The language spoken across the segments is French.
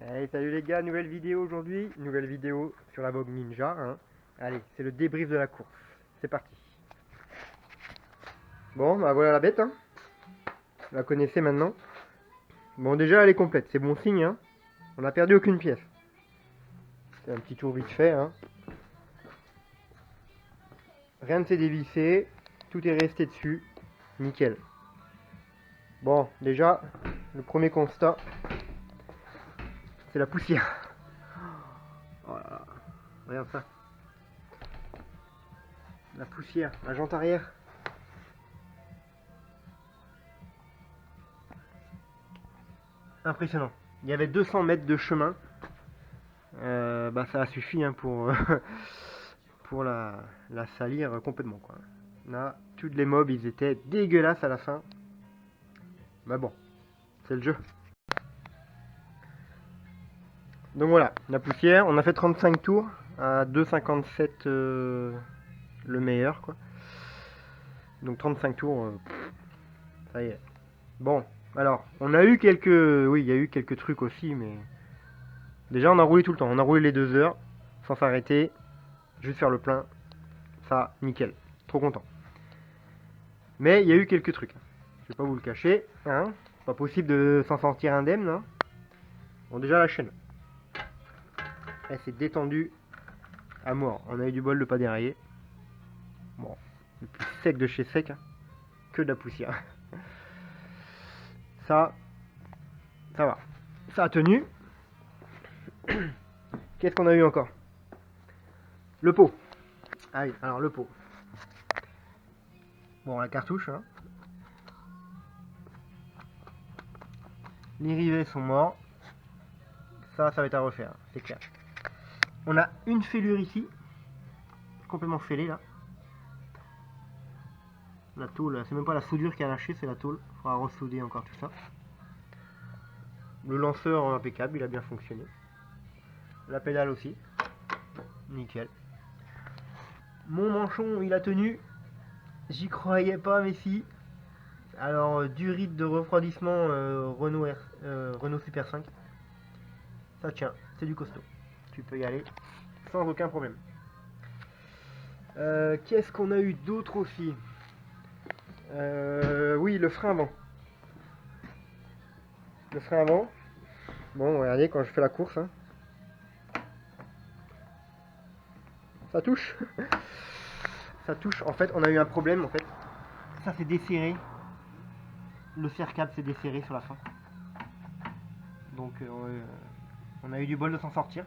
Allez, salut les gars, nouvelle vidéo aujourd'hui, nouvelle vidéo sur la Vogue Ninja, hein. Allez, c'est le débrief de la course, c'est parti. Bon, bah voilà la bête, hein. Vous la connaissez maintenant. Bon, déjà elle est complète, c'est bon signe, hein. On n'a perdu aucune pièce. C'est un petit tour vite fait, hein. Rien ne s'est dévissé, tout est resté dessus, nickel. Bon, déjà, le premier constat, c'est la poussière. Oh là là, regarde ça. La poussière, la jante arrière. Impressionnant. Il y avait 200 mètres de chemin. Bah ça a suffi hein, pour, pour la salir complètement quoi. Là, tous les mobs ils étaient dégueulasses à la fin. Mais bon, c'est le jeu. Donc voilà, la poussière, on a fait 35 tours à 2,57 le meilleur quoi. Donc 35 tours, ça y est. Bon, alors, on a eu quelques... Oui, il y a eu quelques trucs aussi, mais... Déjà, on a roulé tout le temps. On a roulé les 2 heures, sans s'arrêter, juste faire le plein. Ça, nickel. Trop content. Mais il y a eu quelques trucs. Je vais pas vous le cacher. Hein. Pas possible de s'en sortir indemne. Hein. Bon, déjà, la chaîne. Elle s'est détendue à mort. On a eu du bol de pas dérailler. Bon, le plus sec de chez sec. Hein. Que de la poussière. Ça va. Ça a tenu. Qu'est-ce qu'on a eu encore? Le pot. Ah oui, alors le pot. Bon, la cartouche. Hein. Les rivets sont morts. Ça va être à refaire, c'est clair. On a une fêlure ici. Complètement fêlée là. La tôle, c'est même pas la soudure qui a lâché, c'est la tôle. Il faudra ressouder encore tout ça. Le lanceur impeccable, il a bien fonctionné. La pédale aussi. Nickel. Mon manchon, il a tenu. J'y croyais pas, mais si. Alors, du rythme de refroidissement Renault Super 5. Ça tient, c'est du costaud. Tu peux y aller sans aucun problème. Qu'est-ce qu'on a eu d'autre aussi? Oui, le frein avant. Le frein avant. Bon, regardez, quand je fais la course, hein. Ça touche. Ça touche. En fait, on a eu un problème, en fait. Ça s'est desserré. Le serre-câble s'est desserré sur la fin. Donc, on a eu du bol de s'en sortir.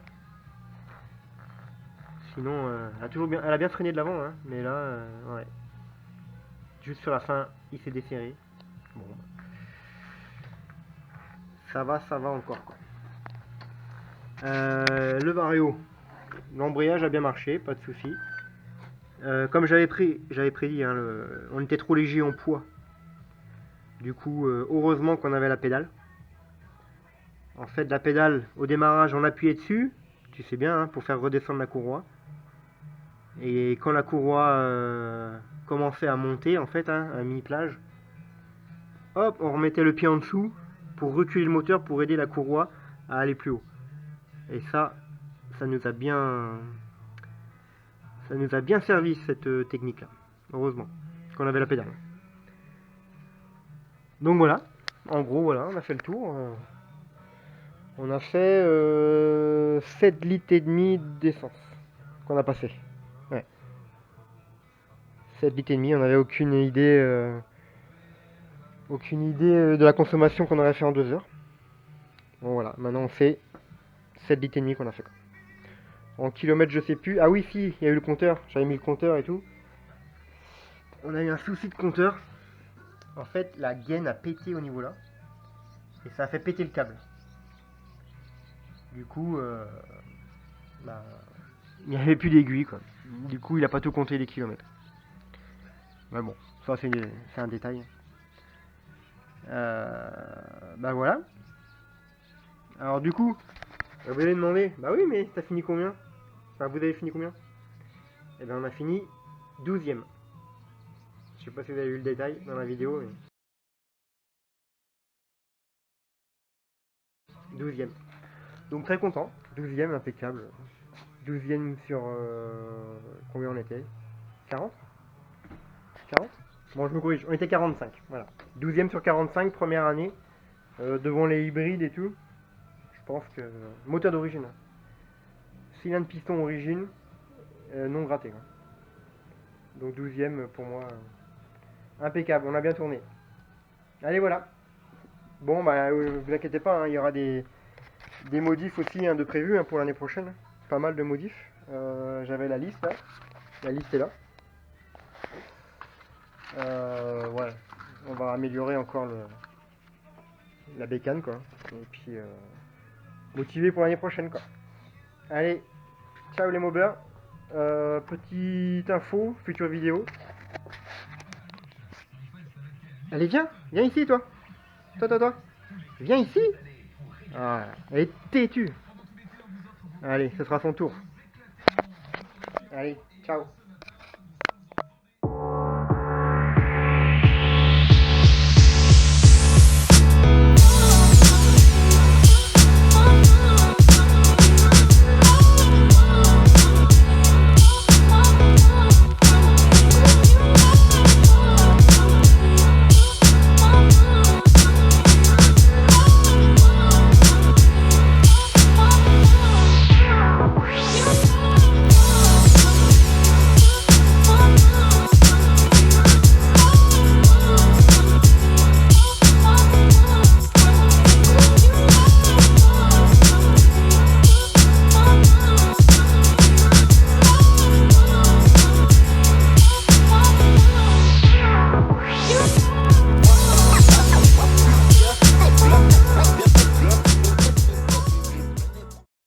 Sinon, elle a bien freiné de l'avant, hein. Mais là, ouais. Juste sur la fin, il s'est desserré. Bon. Ça va encore, quoi. Le Vario. L'embrayage a bien marché, pas de souci. Comme j'avais prédit, hein, on était trop léger en poids. Du coup, heureusement qu'on avait la pédale. En fait, la pédale, au démarrage, on appuyait dessus, tu sais bien, hein, pour faire redescendre la courroie. Et quand la courroie commençait à monter, en fait, hein, à mi-plage, hop, on remettait le pied en dessous pour reculer le moteur, pour aider la courroie à aller plus haut. Et ça nous a bien servi cette technique-là. Heureusement qu'on avait la pédale. Donc voilà, en gros, voilà, on a fait le tour. On a fait 7 litres et demi d'essence qu'on a passé. Ouais. 7 litres et demi, on n'avait aucune idée de la consommation qu'on aurait fait en 2 heures. Bon voilà, maintenant on fait 7 litres et demi qu'on a fait. En kilomètres, je sais plus. Ah oui, si, il y a eu le compteur. J'avais mis le compteur et tout. On a eu un souci de compteur. En fait, la gaine a pété au niveau là. Et ça a fait péter le câble. Du coup, bah, il n'y avait plus d'aiguille quoi. Du coup, il a pas tout compté les kilomètres. Mais bon, ça c'est un détail. Bah voilà. Alors du coup, vous allez demander, bah oui mais t'as fini combien? Enfin vous avez fini combien? Et bien on a fini 12ème. Je sais pas si vous avez vu le détail dans la vidéo, mais... 12ème. Donc très content. 12e, impeccable. 12e sur... combien on était? 40? 40? Bon, je me corrige, on était 45, voilà. 12e sur 45, première année, devant les hybrides et tout. Je pense que... Moteur d'origine. Cylindre piston origine, non gratté, quoi. Donc 12e pour moi, impeccable, on a bien tourné. Allez, voilà. Bon, bah, vous inquiétez pas, hein, il y aura des modifs aussi, hein, de prévus, hein, pour l'année prochaine. Pas mal de modifs. J'avais la liste là. La liste est là. Ouais, on va améliorer encore la bécane, quoi. Et puis, motivé pour l'année prochaine, quoi. Allez, ciao les mobbers. Petite info, future vidéo. Allez, viens ici, toi. Toi. Viens ici. Ah, elle est têtue. Allez, ce sera son tour. Allez, ciao.